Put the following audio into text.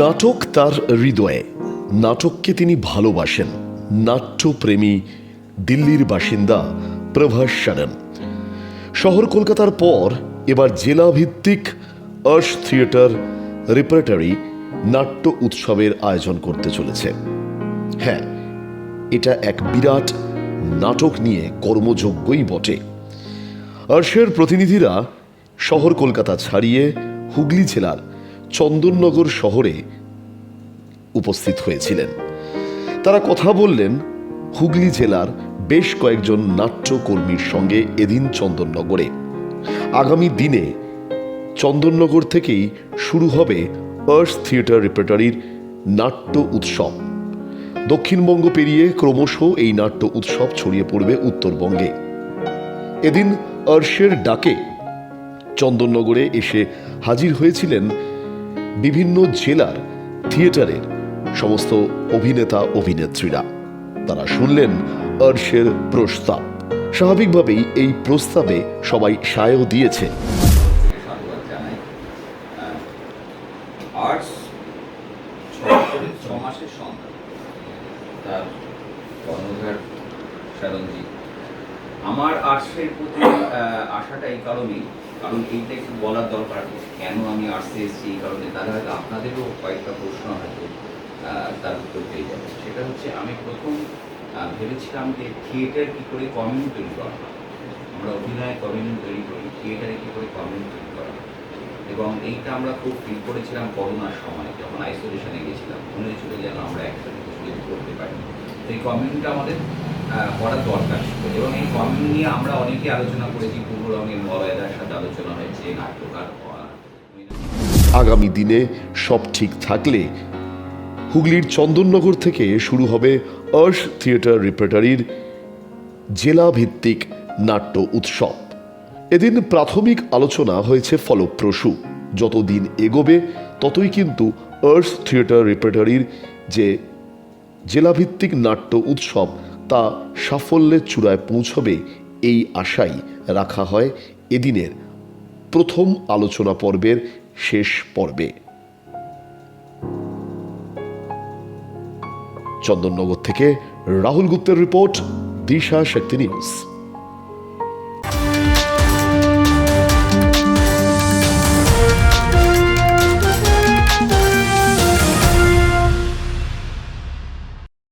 নাটক তার হৃদয়ে, নাটককে তিনি ভালোবাসেন। নাট্যপ্রেমী দিল্লির বাসিন্দা প্রভাস সারন শহর কলকাতার পর এবার জেলাভিত্তিক আর্শ থিয়েটার রেপার্টরি নাট্য উৎসবের আয়োজন করতে চলেছে। হ্যাঁ, এটা এক বিরাট নাটক নিয়ে কর্মযজ্ঞই বটে। আর্শের প্রতিনিধিরা শহর কলকাতা ছাড়িয়ে হুগলি জেলার চন্দননগর শহরে উপস্থিত হয়েছিলেন। তারা কথা বললেন হুগলি জেলার বেশ কয়েকজন নাট্যকর্মীর সঙ্গে এদিন চন্দননগরে। আগামী দিনে চন্দননগর থেকেই শুরু হবে আর্শ থিয়েটার রেপার্টরির নাট্য উৎসব। দক্ষিণবঙ্গ পেরিয়ে ক্রমশ এই নাট্য উৎসব ছড়িয়ে পড়বে উত্তরবঙ্গে। এদিন আর্শের ডাকে চন্দননগরে এসে হাজির হয়েছিলেন বিভিন্ন জেলার থিয়েটারের সমস্ত অভিনেতা অভিনেত্রীরা। তারা শুনলেন আর্শের প্রস্তাব। স্বাভাবিকভাবেই এই প্রস্তাবে সবাই সায়ও দিয়েছে। আমার আর্টসের প্রতি আশাটা এই কারণেই, কারণ এইটা একটু বলার দরকার কেন আমি আর্টসে এসেছি। এই কারণে তাহলে হয়তো আপনাদেরও কয়েকটা প্রশ্ন হয়তো তার উত্তর পেয়ে যাবে। সেটা হচ্ছে, আমি প্রথম ভেবেছিলাম যে থিয়েটার কী করে কমিউনিটি তৈরি করা হয়। আমরা অভিনয় কমিউনিটি তৈরি করি, থিয়েটারে কী করে কমিউনিটি তৈরি করা হয়। এবং এইটা আমরা খুব ফিল করেছিলাম করোনার সময়, যখন আইসোলেশনে গেছিলাম। মনে হয়েছিল যেন আমরা একসাথে কিছু করতে পারি। এই কমিউনিটিটা আমাদের করার দরকার ছিল। এবং এই কমিউনিটি নিয়ে আমরা অনেকে আলোচনা করেছি। পূর্ব রঙের মলয়দার সাথে আলোচনা হয়েছে, নাট্যকার। আগামী দিনে সব ঠিক থাকলে হুগলির চন্দননগর থেকে শুরু হবে আর্শ থিয়েটার রেপার্টরির জেলাভিত্তিক নাট্য উৎসব। এদিন প্রাথমিক আলোচনা হয়েছে ফলপ্রসূ। যত দিন এগোবে ততই কিন্তু আর্শ থিয়েটার রেপার্টরির যে জেলাভিত্তিক নাট্য উৎসব তা সাফল্যের চূড়ায় পৌঁছবে, এই আশাই রাখা হয় এদিনের প্রথম আলোচনা পর্বের শেষ পর্বে। চন্দননগর থেকে রাহুল গুপ্তের রিপোর্ট, দিশা শক্তি নিউজ।